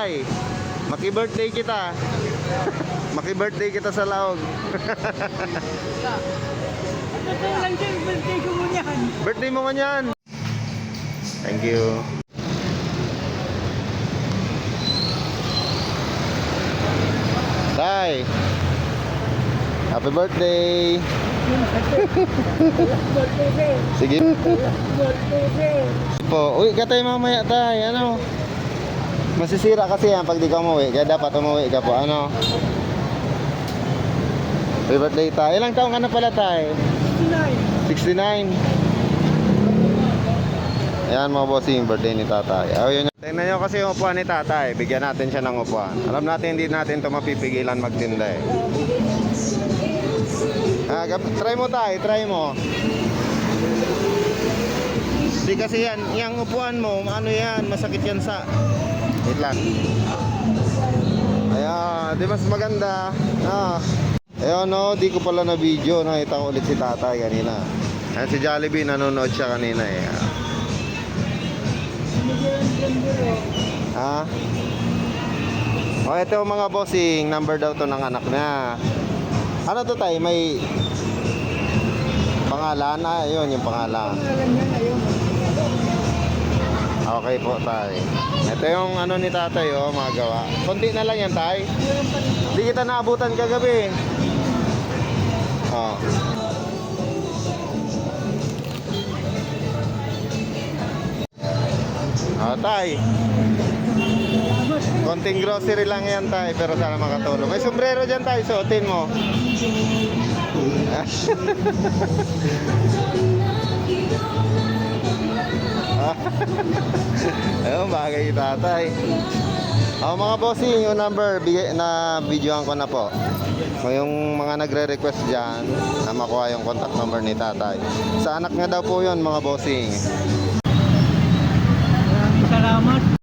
tay. Maki-birthday kita. Maki-birthday kita sa Laog. Ito lang siya, birthday ko mo yan. Birthday mo man yan. Thank you. Tay. Happy birthday. Birthday. Sige Birthday. po. Uwi ka tayo mamaya tay. Ano? Masisira kasi yan pag di ka umuwi. Kaya dapat umuwi ka po. Ano? Happy birthday tay. Ilang taong ka na pala tay? 69. Ayan mga bossing, birthday ni tatay. Ayun. Tingnan nyo kasi yung upuan ni tatay. Bigyan natin siya ng upuan. Alam natin hindi natin ito mapipigilan magtinda eh. Try mo tay, try mo. Di kasi yan, yung upuan mo, ano yan, masakit yan sa... Wait lang. Ayan, di mas maganda. Ayun no, di ko pala na video. Nakita ko ulit si tatay kanina. Ayan si Jollibee, nanonood siya kanina eh. Oh, ito mga bossing, number daw to ng anak niya. Ano to tay? May pangalan? Ayun yung pangalan. Okay po tay. Ito yung ano ni tatay oh, mga gawa. Konti na lang yan tay. Hindi kita naabutan kagabi. Oh. Tay. Konting grocery lang yan tay, pero sana makatulong. May sombrero dyan tay, suotin mo. Ayun, bagay tatay. Mga bossing, yung number na videoan ko na po. Yung mga nagre-request dyan na makuha yung contact number ni tatay. Sa anak niya daw po yun mga bossing. Salamat.